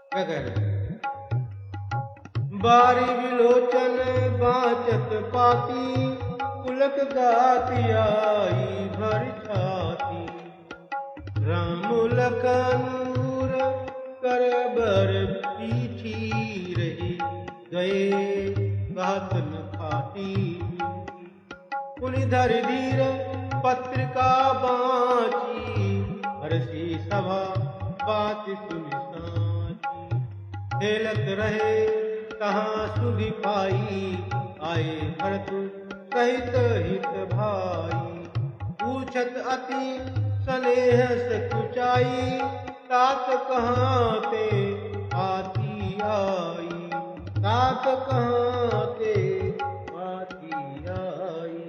क्या कह रहे हैं? बारी विलोचन बाचत पाती, पुलक गाती आई भर छाती। राम लखनूर कर बर पीछी रही, गए गात न फाटी। पुनि धर धीर पत्रिका बाँची, हरसी सभा बात सुनि साची। खेलत रहे कहाँ सुधि पाई, आए भरत सहित हित भाई। पूछत अति स्नेह सकुचाई, तात कहाँ ते आती आई। तात कहाँ ते आती आई।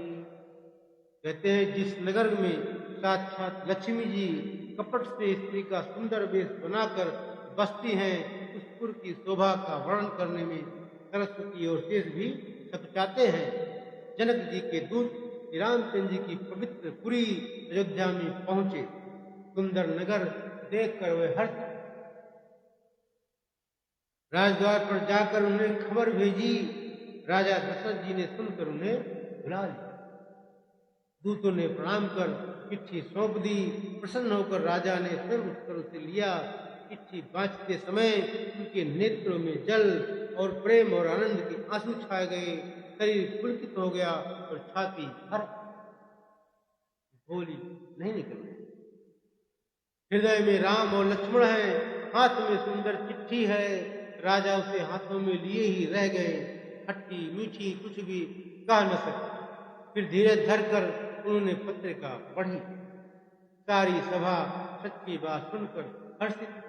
कहते हैं जिस नगर में साक्षात लक्ष्मी जी कपट से स्त्री का सुंदर वेश बनाकर बसती हैं, उस पुर की शोभा का वर्णन करने में सरस्वती और शेष भी सकुचाते हैं। जनक जी के दूत श्री रामचंद्र जी की पवित्र पुरी अयोध्या में पहुंचे। सुंदर नगर देखकर वे हर्ष। राजद्वार पर जाकर उन्हें खबर भेजी। राजा दशरथ जी ने सुनकर उन्हें बुला लिया। दूतों ने प्रणाम कर चिट्ठी सौंप दी। प्रसन्न होकर राजा ने स्वयं उत्तर उसे लिया। चिट्ठी बांचते समय उनके नेत्रों में जल और प्रेम और आनंद के आंसू छाए गए। शरीर पुलकित हो गया और छाती हर बोली नहीं निकल गई। हृदय में राम और लक्ष्मण है, हाथ में सुंदर चिट्ठी है। राजा उसे हाथों में लिए ही रह गए। खट्टी मीठी कुछ भी कह न सके। फिर धीरज धरकर उन्होंने पत्रिका पढ़ी। सारी सभा सच्ची बात सुनकर हर्षित।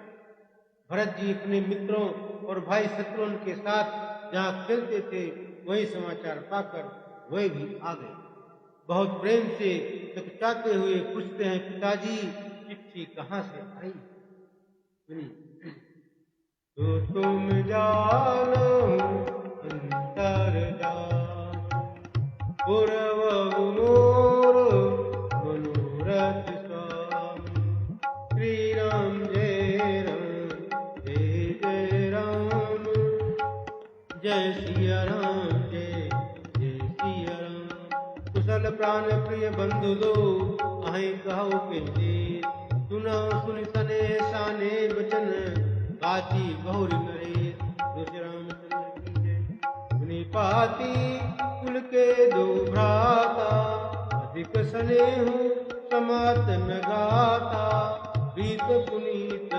भरत जी अपने मित्रों और भाई शत्रुघ्न के साथ जहाँ खेलते थे वही समाचार पाकर वे भी आ गए। बहुत प्रेम से चकचाते हुए पूछते हैं, पिताजी चिट्ठी कहाँ से आई? तो तुम जानो अंतर जान पूर्व मोर मनोरथ स्वामी। श्री राम जय जय राम, जय सिया राम जय जय सिया राम। कुशल प्राण प्रिय बंधु दो अहि कहो के दे, सुना सुन सने साने बचन बाती बहुर नरे। तुलसी रामचंद्र की जय। सुनी पाती कुल के दो भ्राता, अधिक स्नेह समात न गाता। प्रीत पुनीत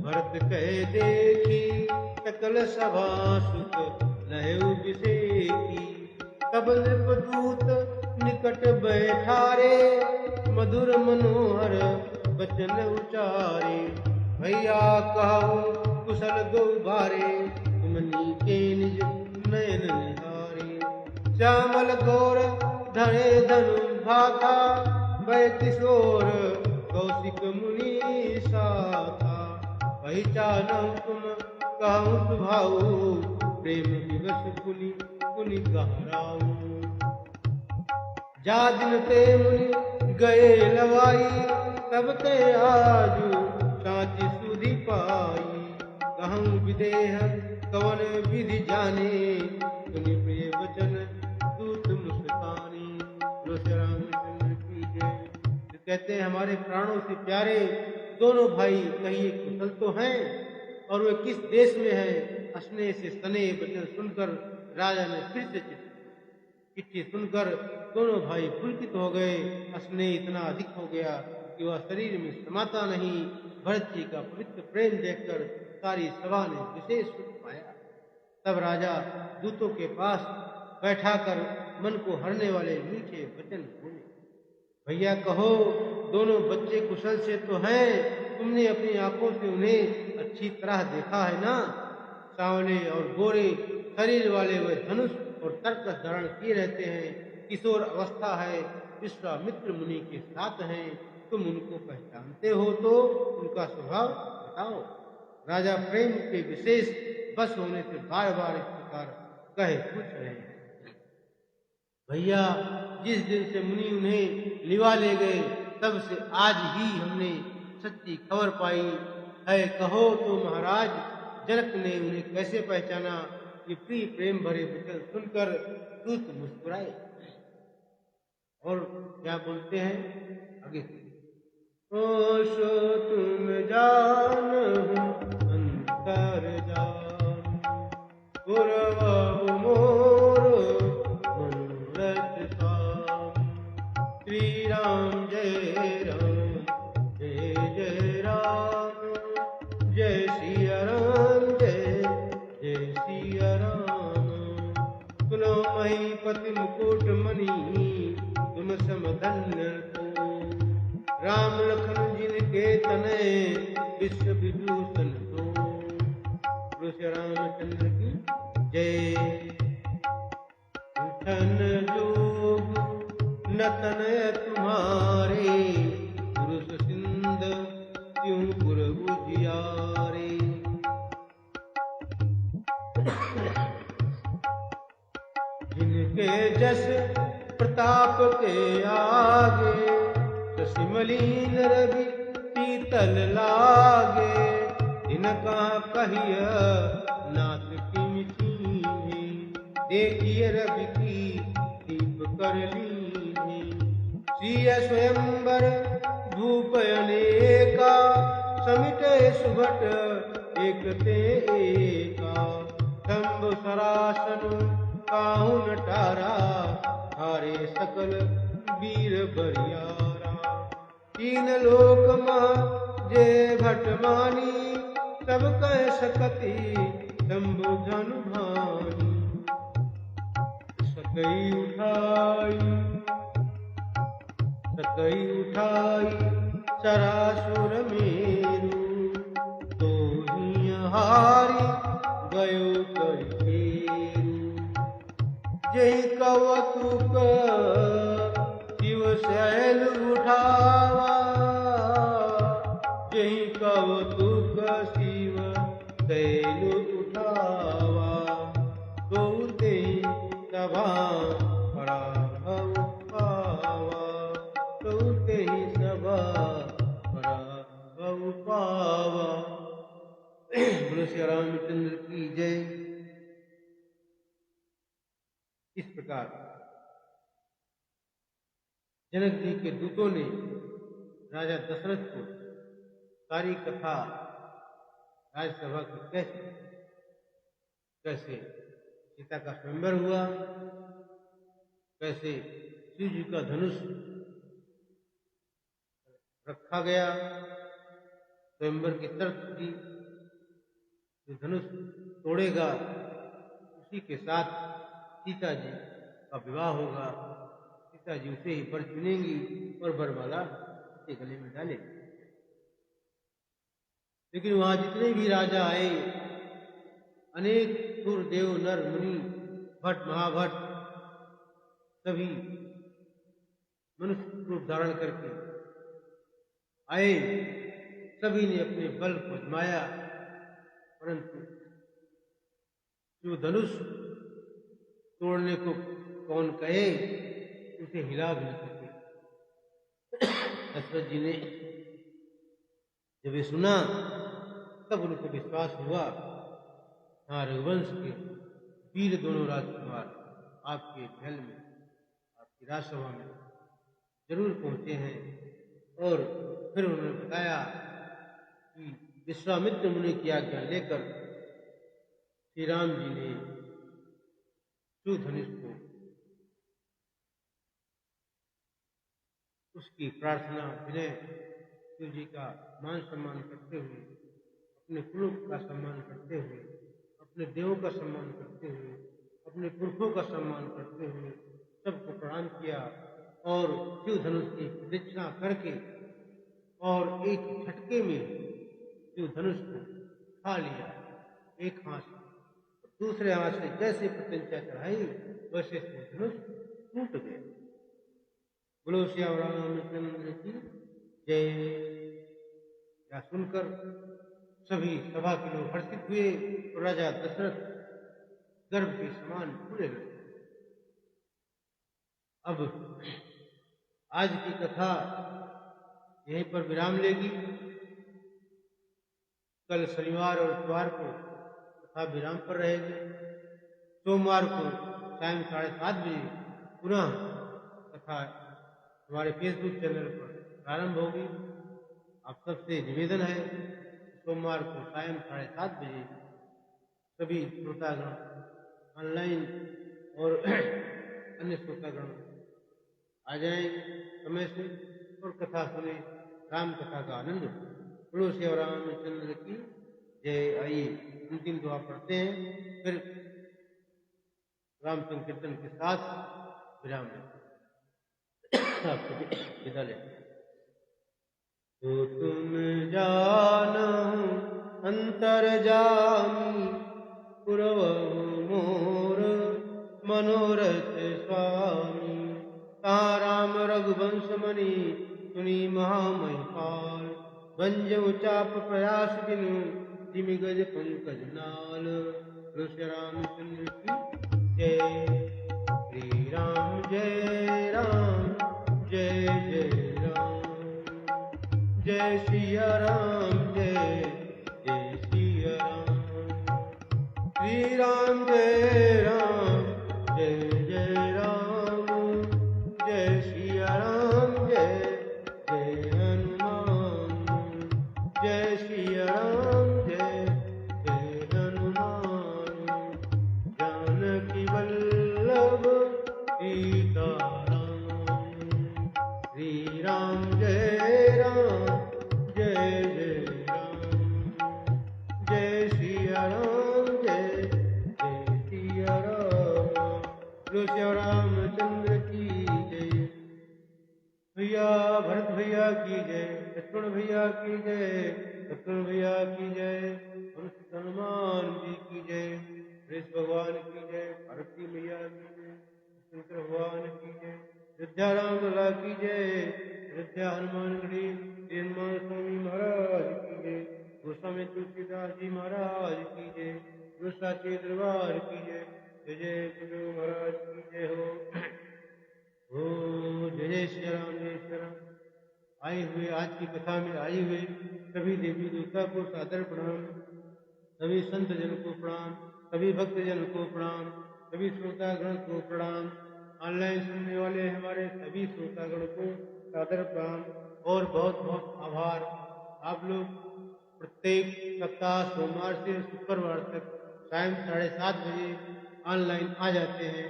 भरत कह देखी, सकल सभा सुख लहु बिसेकी। तब नृपदूत निकट बैठारे, मधुर मनोहर बचन उचारे। भैया कहो कुशल गो बारे, तुम नीके निज नयन निहारे। श्यामल गौर धरे धनु भाथा, वै किशोर कौशिक मुनि साथा। पहचानहु तुम कहूँ सुभाऊ, प्रेम दिवस पुनि पुनि गहराऊ। जा दिन ते मुनि गए लवाई, तब ते आजू साची सुधि पाई। कहूँ विदेह कवन विधि जाने, सुनि प्रिय वचन दूत मुस्कानी। तुलसी रामचंद्र की जय। तो कहते हैं हमारे प्राणों से प्यारे दोनों भाई कहिए कुशल तो हैं, और वे किस देश में हैं। स्नेह से सने वचन सुनकर राजा ने फिर से चिट्ठी सुनकर दोनों भाई पुलकित हो गए। स्नेह इतना अधिक हो गया कि वह शरीर में समाता नहीं। भरत जी का पवित्र प्रेम देखकर सारी सभा ने विशेष सुख पाया। तब राजा दूतों के पास बैठाकर मन को हरने वाले मीठे वचन बोले। भैया कहो दोनों बच्चे कुशल से तो हैं, तुमने अपनी आंखों से उन्हें अच्छी तरह देखा है ना। सांवले और गोरे शरीर वाले वे धनुष और तर्कस धारण किए रहते हैं। किशोर अवस्था है, विश्वामित्र मुनि के साथ हैं। तुम उनको पहचानते हो तो उनका स्वभाव बताओ। राजा प्रेम के विशेष बस होने से बार बार इस प्रकार कहे पूछ रहे हैं। भैया जिस दिन से मुनि उन्हें लिवा ले गए, तब से आज ही हमने सच्ची खबर पाई है। कहो तो महाराज जनक ने उन्हें कैसे पहचाना। ये प्रिय प्रेम भरे वचन सुनकर दूत मुस्कुराए और क्या बोलते हैं आगे। सो तुम जानहु अंतर जान, पूर्व मोर मनोरथ स्वामी। श्री राम जय जय राम, जय सिया राम जय जय सिया राम। सुनो महीपति मुकुट मणि, तुम समधन्य को। राम लखन जिनके तनय, विश्व विभूषण तो। तुलसी रामचंद्र की जय। उठन जोग न तनय तुम्हारे, पुरुष सिंध क्यों पुर उजियारे। जिनके जस प्रताप के आगे, शशिमलीन रवि पीतल लागे। इनका कहिय नाथ की मिठी, देखिए रवि की दीप कर लीनी। सिय स्वयंवर भूप अनेका, समिटे सुभट एक ते एका। शंभु सरासन काहू नटारा, हारे सकल वीर बरियारा। तीन लोक मह जे भट मानी, सब कह सकती शंभु धनु भानी। सकई उठाई सरासुर मेरु, तो ही हारी गयो करिकेरु। जय कवतुक शिव शैल उठावा, जय कवतुक शिव शैल सभा पराभव पावा, प्रभु ते ही सभा पराभव पावा। बोलो श्री रामचंद्र की जय। इस प्रकार जनक जी के दूतों ने राजा दशरथ को सारी कथा राज्यसभा की कैसे कैसे सीता का स्वयंवर हुआ, कैसे शिव जी का धनुष रखा गया, स्वयंवर की शर्त थी जो धनुष तोड़ेगा उसी के साथ सीता जी का विवाह होगा, सीता जी उसे ही वर चुनेंगी और वरमाला उसके गले में डालेंगी। लेकिन वहां जितने भी राजा आए, अनेक सुर देव नर मुनि भट्ट महाभट्ट सभी मनुष्य रूप धारण करके आए, सभी ने अपने बल को आजमाया, परंतु जो धनुष तोड़ने को कौन कहे उसे हिला भी नहीं सके। दशरथ जी ने जब ये सुना तब उनको विश्वास हुआ, हाँ रघुवंश के वीर दोनों राजकुमार आपके महल में, आपकी राजसभा में जरूर पहुंचे हैं। और फिर उन्होंने बताया कि विश्वामित्र मुनि की आज्ञा लेकर श्री राम जी ने शिव धनुष को उसकी प्रार्थना विनय शिव जी का मान सम्मान करते हुए, अपने कुल का सम्मान करते हुए, अपने देवों का सम्मान करते हुए, अपने पुरखों का सम्मान करते हुए सबको प्रणाम किया और शिव धनुष की प्रदक्षिणा करके और एक झटके में शिव धनुष को खा लिया एक हाथ से, दूसरे हाथ से जैसे प्रत्यंचा चढ़ाई वैसे शिव धनुष टूट गया। बोलो श्याम रामचंद्र की जय। यह सुनकर सभी सभा के लोग हर्षित हुए और राजा दशरथ गर्भ के समान फूले लगे। अब आज की कथा यहीं पर विराम लेगी। कल शनिवार और इतवार को कथा विराम पर रहेगी। सोमवार को सायं 7:30 बजे पुनः कथा हमारे फेसबुक चैनल पर प्रारंभ होगी। आप सबसे निवेदन है सोमवार को सायं 7:30 बजे सभी श्रोतागण ऑनलाइन और अन्य श्रोतागण आ जाएं समय से और कथा सुने, राम कथा का आनंद हो। बोलो श्री रामचंद्र की जय। आइए अंतिम दुआ पढ़ते हैं, फिर राम संकीर्तन के साथ विराम विदा लेते। तो तुम जानो अंतर्जामी पुरवहु मोर मनोरथ स्वामी। कहाँ राम रघुवंश मणि सुनी महामहिपाल। बंजऊ चाप प्रयास बिनु जिमि गज पंकज नाल। श्री रामचंद्र की जय। श्री राम जय राम जय जय राम। जय सिया राम जय जय सिया राम। श्री राम जय राम जय जय राम। जय सिया राम जय जय हनुमान। जय सिया राम जय जय हनुमान। जानकी वल्लभ सीताराम। श्री राम जय राम जय जय राम। जय सिया राम जय जय सिया राम। जो श्री रामचंद्र की जय। भैया भरत भैया की जय, लक्ष्मण भैया की जय, शत्रुघ्न भैया की जय, हनुमान जी की जय, कृष्ण भगवान की जय, पार्वती मैया की जय, शंकर भगवान की जय, अयोध्या राम लला की जय, अयोध्या हनुमानगढ़ी हनुमान स्वामी महाराज की जय, गोस्वामी तुलसीदास जी महाराज की जय, गोसाची दरबार की जय। जय जय गुरु महाराज की हुए आज की कथा में आए हुए सभी देवी देवता को सादर प्रणाम, सभी संत जन को प्रणाम, सभी भक्त जन को प्रणाम, सभी श्रोतागण को प्रणाम, ऑनलाइन सुनने वाले हमारे सभी श्रोतागण को सादर प्रणाम और बहुत बहुत आभार। आप लोग प्रत्येक सप्ताह सोमवार से शुक्रवार तक शाम 7:30 बजे ऑनलाइन आ जाते हैं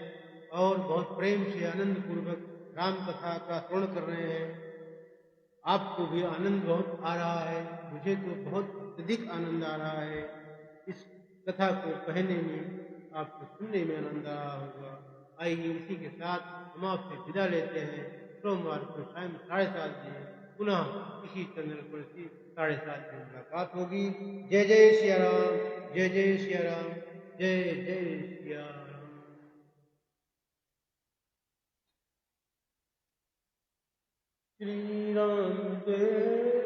और बहुत प्रेम से आनंद पूर्वक राम कथा का श्रवण कर रहे हैं। आपको भी आनंद बहुत आ रहा है, मुझे तो बहुत अधिक आनंद आ रहा है। इस कथा को कहने में, आपको सुनने में आनंद आ रहा होगा। आइए इसी के साथ हम आपसे विदा लेते हैं। सोमवार को शाम 7:30 बजे पुनः इसी चैनल पर 7:30 बजे मुलाकात होगी। जय जय सिया राम, जय जय सिया राम, जय जय सिया राम। श्री राम जय